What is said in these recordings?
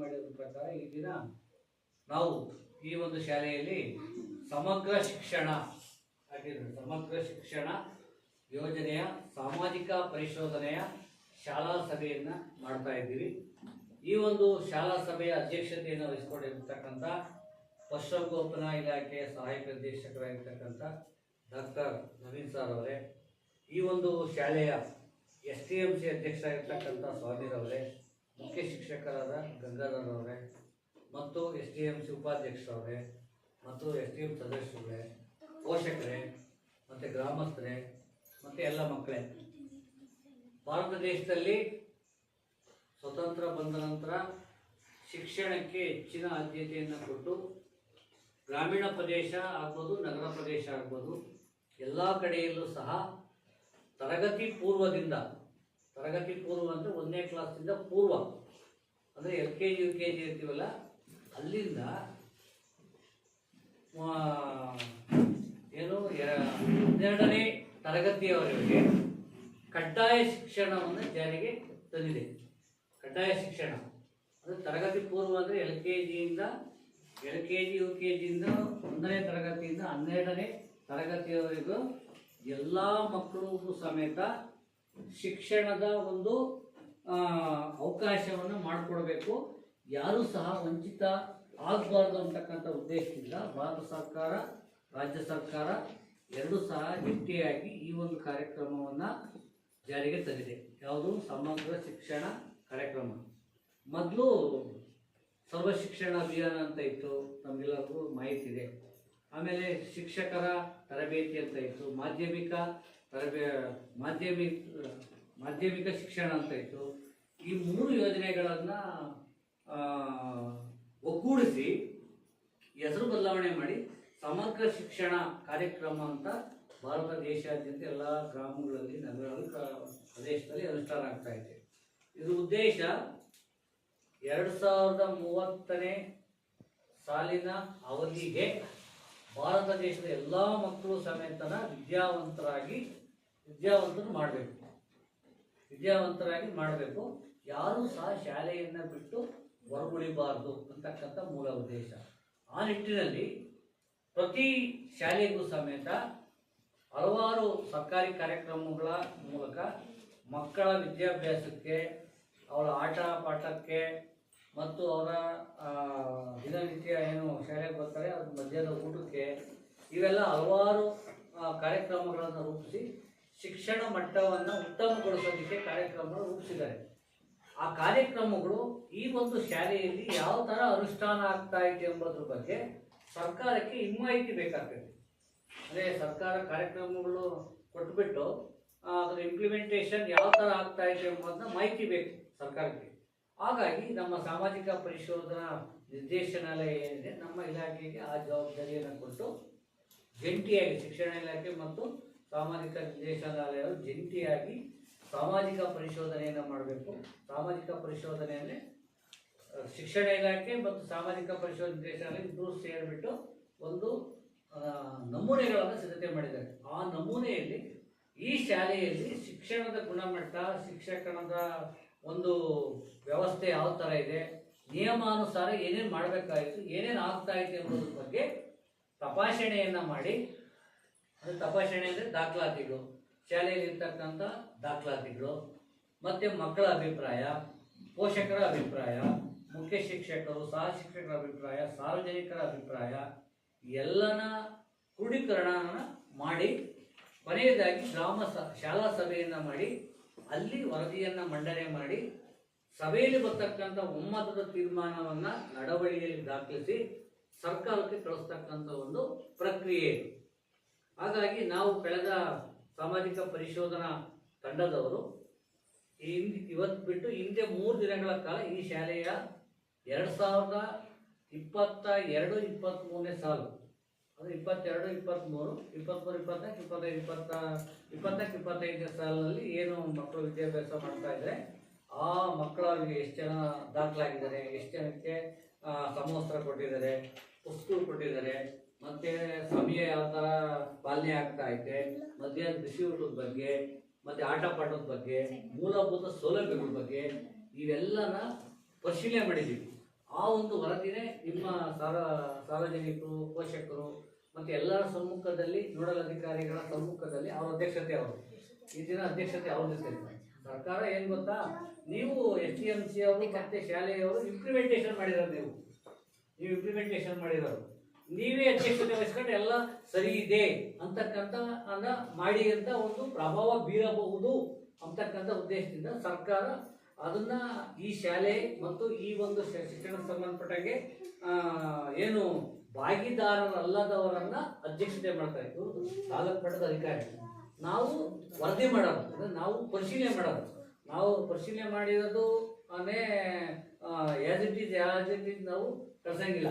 ಮಾಡಿದ ಪ್ರಕಾರ ಈ ದಿನ ನಾವು ಈ ಒಂದು ಶಾಲೆಯಲ್ಲಿ ಸಮಗ್ರ ಶಿಕ್ಷಣ ಯೋಜನೆಯ ಸಾಮಾಜಿಕ ಪರಿಶೋಧನೆಯ ಶಾಲಾ ಸಭೆಯನ್ನು ಮಾಡ್ತಾ ಇದ್ದೀವಿ. ಈ ಒಂದು ಶಾಲಾ ಸಭೆಯ ಅಧ್ಯಕ್ಷತೆಯನ್ನು ವಹಿಸಿಕೊಂಡಿರ್ತಕ್ಕಂಥ ಪಶುಸಂಗೋಪನಾ ಇಲಾಖೆಯ ಸಹಾಯಕ ನಿರ್ದೇಶಕರಾಗಿರ್ತಕ್ಕಂಥ ಡಾಕ್ಟರ್ ನವೀನ್ ಸರ್ ಅವರೇ, ಈ ಒಂದು ಶಾಲೆಯ STMC ಅಧ್ಯಕ್ಷರಾಗಿರ್ತಕ್ಕಂಥ ಸ್ವಾಮಿರವರೇ, ಮುಖ್ಯ ಶಿಕ್ಷಕರಾದ ಗಂಗಾಧರ್ ಅವರೇ ಮತ್ತು STMC ಉಪಾಧ್ಯಕ್ಷರವರೇ ಮತ್ತು STM ಸದಸ್ಯರೇ, ಪೋಷಕರೇ ಮತ್ತು ಗ್ರಾಮಸ್ಥರೇ ಮತ್ತು ಎಲ್ಲ ಮಕ್ಕಳೇ, ಭಾರತ ದೇಶದಲ್ಲಿ ಸ್ವತಂತ್ರ ಬಂದ ನಂತರ ಶಿಕ್ಷಣಕ್ಕೆ ಹೆಚ್ಚಿನ ಆದ್ಯತೆಯನ್ನು ಕೊಟ್ಟು ಗ್ರಾಮೀಣ ಪ್ರದೇಶ ಆಗ್ಬೋದು, ನಗರ ಪ್ರದೇಶ ಆಗ್ಬೋದು, ಎಲ್ಲ ಕಡೆಯಲ್ಲೂ ಸಹ ತರಗತಿ ಪೂರ್ವ ಅಂದರೆ 1ನೇ ಕ್ಲಾಸಿಂದ ಪೂರ್ವ ಅಂದರೆ LKG UKG ಇರ್ತೀವಲ್ಲ, ಅಲ್ಲಿಂದ 12ನೇ ತರಗತಿಯವರೆಗೆ ಕಡ್ಡಾಯ ಶಿಕ್ಷಣವನ್ನು ಜಾರಿಗೆ ತಂದಿದೆ. ಕಡ್ಡಾಯ ಶಿಕ್ಷಣ ಅಂದರೆ ತರಗತಿ ಪೂರ್ವ ಅಂದರೆ LKG UKG 1ನೇ ತರಗತಿಯಿಂದ 12ನೇ ತರಗತಿಯವರೆಗೂ ಎಲ್ಲ ಮಕ್ಕಳಿಗೂ ಸಮೇತ ಶಿಕ್ಷಣದ ಒಂದು ಅವಕಾಶವನ್ನು ಮಾಡಿಕೊಡ್ಬೇಕು. ಯಾರೂ ಸಹ ವಂಚಿತ ಆಗಬಾರ್ದು ಅಂತಕ್ಕಂಥ ಉದ್ದೇಶದಿಂದ ಭಾರತ ಸರ್ಕಾರ, ರಾಜ್ಯ ಸರ್ಕಾರ ಎರಡೂ ಸಹ ಜಂಟಿಯಾಗಿ ಈ ಒಂದು ಕಾರ್ಯಕ್ರಮವನ್ನು ಜಾರಿಗೆ ತಂದಿದೆ. ಯಾವುದು? ಸಮಗ್ರ ಶಿಕ್ಷಣ ಕಾರ್ಯಕ್ರಮ. ಮೊದಲು ಸರ್ವ ಶಿಕ್ಷಣ ಅಭಿಯಾನ ಅಂತ ಇತ್ತು, ನಮಗೆಲ್ಲರಿಗೂ ಮಾಹಿತಿ ಇದೆ. ಆಮೇಲೆ ಶಿಕ್ಷಕರ ತರಬೇತಿ ಅಂತ ಇತ್ತು, ಮಾಧ್ಯಮಿಕ ಶಿಕ್ಷಣ ಅಂತ ಇತ್ತು. ಈ 3 ಯೋಜನೆಗಳನ್ನು ಒಗ್ಗೂಡಿಸಿ ಹೆಸರು ಬದಲಾವಣೆ ಮಾಡಿ ಸಮಗ್ರ ಶಿಕ್ಷಣ ಕಾರ್ಯಕ್ರಮ ಅಂತ ಭಾರತ ದೇಶಾದ್ಯಂತ ಎಲ್ಲ ಗ್ರಾಮಗಳಲ್ಲಿ, ನಗರಗಳಲ್ಲಿ, ಪ್ರದೇಶದಲ್ಲಿ ಅನುಷ್ಠಾನ ಆಗ್ತಾ ಇದೆ. ಇದರ ಉದ್ದೇಶ 2030ನೇ ಸಾಲಿನ ಅವಧಿಗೆ ಭಾರತ ದೇಶದ ಎಲ್ಲ ಮಕ್ಕಳು ಸಮೇತನ ವಿದ್ಯಾವಂತರಾಗಿ ಮಾಡಬೇಕು. ಯಾರೂ ಸಹ ಶಾಲೆಯನ್ನು ಬಿಟ್ಟು ಹೊರಗುಳಿಬಾರ್ದು ಅಂತಕ್ಕಂಥ ಮೂಲ ಉದ್ದೇಶ. ಆ ನಿಟ್ಟಿನಲ್ಲಿ ಪ್ರತಿ ಶಾಲೆಗೂ ಸಮೇತ ಹಲವಾರು ಸರ್ಕಾರಿ ಕಾರ್ಯಕ್ರಮಗಳ ಮೂಲಕ ಮಕ್ಕಳ ವಿದ್ಯಾಭ್ಯಾಸಕ್ಕೆ, ಅವರ ಆಟ ಪಾಠಕ್ಕೆ ಮತ್ತು ಅವರ ದಿನನಿತ್ಯ ಏನು ಶಾಲೆಗೆ ಬರ್ತಾರೆ ಅದು ಮಧ್ಯಾಹ್ನದ ಊಟಕ್ಕೆ, ಇವೆಲ್ಲ ಹಲವಾರು ಕಾರ್ಯಕ್ರಮಗಳನ್ನು ರೂಪಿಸಿ ಶಿಕ್ಷಣ ಮಟ್ಟವನ್ನು ಉತ್ತಮಗೊಳಿಸೋದಕ್ಕೆ ಕಾರ್ಯಕ್ರಮಗಳು ರೂಪಿಸಿದ್ದಾರೆ. ಆ ಕಾರ್ಯಕ್ರಮಗಳು ಈ ಒಂದು ಶಾಲೆಯಲ್ಲಿ ಯಾವ ಥರ ಅನುಷ್ಠಾನ ಆಗ್ತಾ ಇದೆ ಎಂಬುದ್ರ ಬಗ್ಗೆ ಸರ್ಕಾರಕ್ಕೆ ಮಾಹಿತಿ ಬೇಕಾಗ್ತದೆ. ಅಂದರೆ ಸರ್ಕಾರ ಕಾರ್ಯಕ್ರಮಗಳು ಕೊಟ್ಬಿಟ್ಟು ಅದರ ಇಂಪ್ಲಿಮೆಂಟೇಷನ್ ಯಾವ ಥರ ಆಗ್ತಾ ಇದೆ ಎಂಬುದನ್ನ ಮಾಹಿತಿ ಬೇಕು ಸರ್ಕಾರಕ್ಕೆ. ಹಾಗಾಗಿ ನಮ್ಮ ಸಾಮಾಜಿಕ ಪರಿಶೋಧನಾ ನಿರ್ದೇಶನಾಲಯ ಏನಿದೆ, ನಮ್ಮ ಇಲಾಖೆಗೆ ಆ ಜವಾಬ್ದಾರಿಯನ್ನು ಕೊಟ್ಟು ಜಂಟಿಯಾಗಿ ಶಿಕ್ಷಣ ಇಲಾಖೆ ಮತ್ತು ಸಾಮಾಜಿಕ ನಿರ್ದೇಶನಾಲಯಗಳು ಜಂಟಿಯಾಗಿ ಸಾಮಾಜಿಕ ಪರಿಶೋಧನೆಯನ್ನು ಮಾಡಬೇಕು. ಸಾಮಾಜಿಕ ಪರಿಶೋಧನೆಯಲ್ಲಿ ಶಿಕ್ಷಣ ಇಲಾಖೆ ಮತ್ತು ಸಾಮಾಜಿಕ ಪರಿಶೋಧನಾ ನಿರ್ದೇಶನಾಲಯ ಇಬ್ಬರು ಸೇರಿಬಿಟ್ಟು ಒಂದು ನಮೂನೆಗಳನ್ನು ಸಿದ್ಧತೆ ಮಾಡಿದ್ದಾರೆ. ಆ ನಮೂನೆಯಲ್ಲಿ ಈ ಶಾಲೆಯಲ್ಲಿ ಶಿಕ್ಷಣದ ಗುಣಮಟ್ಟ, ಶಿಕ್ಷಕನದ ಒಂದು ವ್ಯವಸ್ಥೆ ಯಾವ ಥರ ಇದೆ, ನಿಯಮಾನುಸಾರ ಏನೇನು ಮಾಡಬೇಕಾಯಿತು, ಏನೇನು ಆಗ್ತಾ ಇದೆ ಎಂಬುದ್ರ ಬಗ್ಗೆ ತಪಾಸಣೆಯನ್ನು ಮಾಡಿ, ಅದು ತಪಾಸಣೆ ಅಂದರೆ ದಾಖಲಾತಿಗಳು, ಶಾಲೆಯಲ್ಲಿರ್ತಕ್ಕಂಥ ದಾಖಲಾತಿಗಳು, ಮತ್ತು ಮಕ್ಕಳ ಅಭಿಪ್ರಾಯ, ಪೋಷಕರ ಅಭಿಪ್ರಾಯ, ಮುಖ್ಯ ಶಿಕ್ಷಕರು, ಸಹ ಶಿಕ್ಷಕರ ಅಭಿಪ್ರಾಯ, ಸಾರ್ವಜನಿಕರ ಅಭಿಪ್ರಾಯ ಎಲ್ಲನ ಕ್ರೋಢೀಕರಣ ಮಾಡಿ ಕೊನೆಯದಾಗಿ ಶಾಲಾ ಸಭೆಯನ್ನು ಮಾಡಿ ಅಲ್ಲಿ ವರದಿಯನ್ನು ಮಂಡನೆ ಮಾಡಿ ಸಭೆಯಲ್ಲಿ ಬರ್ತಕ್ಕಂಥ ಒಮ್ಮತದ ತೀರ್ಮಾನವನ್ನು ನಡವಳಿಕೆಯಲ್ಲಿ ದಾಖಲಿಸಿ ಸರ್ಕಾರಕ್ಕೆ ಕಳಿಸ್ತಕ್ಕಂಥ ಒಂದು ಪ್ರಕ್ರಿಯೆ. ಹಾಗಾಗಿ ನಾವು ಕಳೆದ ಸಾಮಾಜಿಕ ಪರಿಶೋಧನಾ ತಂಡದವರು ಇವತ್ತು ಬಿಟ್ಟು ಹಿಂದೆ 3 ದಿನಗಳ ಕಾಲ ಈ ಶಾಲೆಯ 2022-23ನೇ ಸಾಲು, ಅದು 22-23 ಸಾಲಿನಲ್ಲಿ ಏನು ಮಕ್ಕಳು ವಿದ್ಯಾಭ್ಯಾಸ ಮಾಡ್ತಾ ಇದ್ದಾರೆ, ಆ ಮಕ್ಕಳಿಗೆ ಎಷ್ಟು ಜನ ದಾಖಲಾಗಿದ್ದಾರೆ, ಎಷ್ಟು ಜನಕ್ಕೆ ಸಮವಸ್ತ್ರ ಕೊಟ್ಟಿದ್ದಾರೆ, ಪುಸ್ತಕ ಕೊಟ್ಟಿದ್ದಾರೆ, ಮತ್ತು ಸಮಯ ಯಾವ ಥರ ಪಾಲನೆ ಆಗ್ತಾ ಐತೆ, ಮಧ್ಯಾಹ್ನ ಬಿಸಿ ಊಟದ ಬಗ್ಗೆ, ಮತ್ತು ಆಟ ಪಾಠದ ಬಗ್ಗೆ, ಮೂಲಭೂತ ಸೌಲಭ್ಯಗಳ ಬಗ್ಗೆ ಇವೆಲ್ಲನ ಪರಿಶೀಲನೆ ಮಾಡಿದ್ದೀವಿ. ಆ ಒಂದು ವರದಿನೇ ನಿಮ್ಮ ಸಾರ್ವಜನಿಕರು, ಪೋಷಕರು ಮತ್ತು ಎಲ್ಲರ ಸಮ್ಮುಖದಲ್ಲಿ, ನೋಡಲ್ ಅಧಿಕಾರಿಗಳ ಸಮ್ಮುಖದಲ್ಲಿ ಅವರ ಅಧ್ಯಕ್ಷತೆ ಅವರು ಈ ದಿನ ಅಧ್ಯಕ್ಷತೆ ಅವ್ರ ಜೊತೆ ಸರ್ಕಾರ ಏನು ಗೊತ್ತಾ, ನೀವು SDMC ಅವರು ಮತ್ತೆ ಶಾಲೆಯವರು ಇಂಪ್ಲಿಮೆಂಟೇಷನ್ ಮಾಡಿರೋರು, ನೀವು ಇಂಪ್ಲಿಮೆಂಟೇಷನ್ ಮಾಡಿರೋರು, ನೀವೇ ಅಧ್ಯಕ್ಷತೆ ವಹಿಸ್ಕೊಂಡು ಎಲ್ಲ ಸರಿ ಇದೆ ಅಂತಕ್ಕಂಥ ಮಾಡಿ ಅಂತ ಒಂದು ಪ್ರಭಾವ ಬೀರಬಹುದು ಅಂತಕ್ಕಂಥ ಉದ್ದೇಶದಿಂದ ಸರ್ಕಾರ ಅದನ್ನ ಈ ಶಾಲೆ ಮತ್ತು ಈ ಒಂದು ಶಿಕ್ಷಣಕ್ಕೆ ಸಂಬಂಧಪಟ್ಟಂಗೆ ಏನು ಭಾಗಿದಾರರಲ್ಲದವರನ್ನ ಅಧ್ಯಕ್ಷತೆ ಮಾಡ್ತಾರೆ. ಇವರು ತಾಲೂಕು ಮಟ್ಟದ ಅಧಿಕಾರಿ. ನಾವು ವರದಿ ಮಾಡೋದು ಅಂದ್ರೆ ನಾವು ಪರಿಶೀಲನೆ ಮಾಡೋದು. ನಾವು ಪರಿಶೀಲನೆ ಮಾಡಿರೋದು ಆಸ್ ಇಟ್ ಈಸ್ ನಾವು ಕಳ್ಸಂಗಿಲ್ಲ.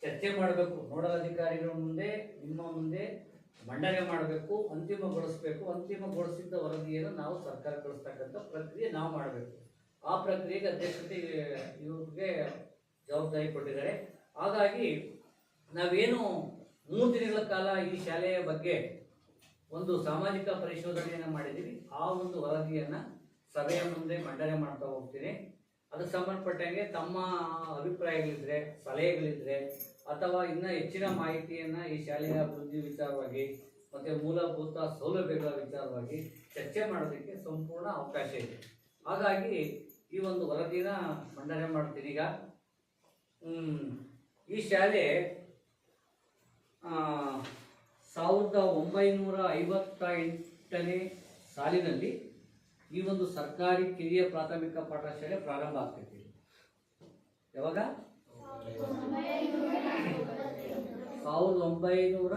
ಚರ್ಚೆ ಮಾಡಬೇಕು, ನೋಡಲ್ ಅಧಿಕಾರಿಗಳ ಮುಂದೆ, ನಿಮ್ಮ ಮುಂದೆ ಮಂಡನೆ ಮಾಡಬೇಕು, ಅಂತಿಮಗೊಳಿಸಬೇಕು. ಅಂತಿಮಗೊಳಿಸಿದ್ದ ವರದಿಯನ್ನು ನಾವು ಸರ್ಕಾರ ಕಳಿಸ್ತಕ್ಕಂಥ ಪ್ರಕ್ರಿಯೆ ನಾವು ಮಾಡಬೇಕು. ಆ ಪ್ರಕ್ರಿಯೆಗೆ ಅಧ್ಯಕ್ಷತೆ ಇವ್ರಿಗೆ ಜವಾಬ್ದಾರಿ ಕೊಟ್ಟಿದ್ದಾರೆ. ಹಾಗಾಗಿ ನಾವೇನು 3 ದಿನಗಳ ಕಾಲ ಈ ಶಾಲೆಯ ಬಗ್ಗೆ ಒಂದು ಸಾಮಾಜಿಕ ಪರಿಶೋಧನೆಯನ್ನು ಮಾಡಿದ್ದೀವಿ. ಆ ಒಂದು ವರದಿಯನ್ನು ಸಭೆಯ ಮುಂದೆ ಮಂಡನೆ ಮಾಡ್ತಾ ಹೋಗ್ತೀನಿ. ಅದಕ್ಕೆ ಸಂಬಂಧಪಟ್ಟಂಗೆ ತಮ್ಮ ಅಭಿಪ್ರಾಯಗಳಿದ್ರೆ, ಸಲಹೆಗಳಿದ್ರೆ, ಅಥವಾ ಇನ್ನೂ ಹೆಚ್ಚಿನ ಮಾಹಿತಿಯನ್ನು ಈ ಶಾಲೆಯ ಅಭಿವೃದ್ಧಿ ವಿಚಾರವಾಗಿ ಮತ್ತು ಮೂಲಭೂತ ಸೌಲಭ್ಯಗಳ ವಿಚಾರವಾಗಿ ಚರ್ಚೆ ಮಾಡೋದಕ್ಕೆ ಸಂಪೂರ್ಣ ಅವಕಾಶ ಇದೆ. ಹಾಗಾಗಿ ಈ ಒಂದು ವರದಿನ ಮಂಡನೆ ಮಾಡ್ತೀನಿ. ಈಗ ಈ ಶಾಲೆ 1958ನೇ ಸಾಲಿನಲ್ಲಿ ಈ ಒಂದು ಸರ್ಕಾರಿ ಕಿರಿಯ ಪ್ರಾಥಮಿಕ ಪಾಠಶಾಲೆ ಪ್ರಾರಂಭ ಆಗ್ತೈತಿ. ಯಾವಾಗ? 1900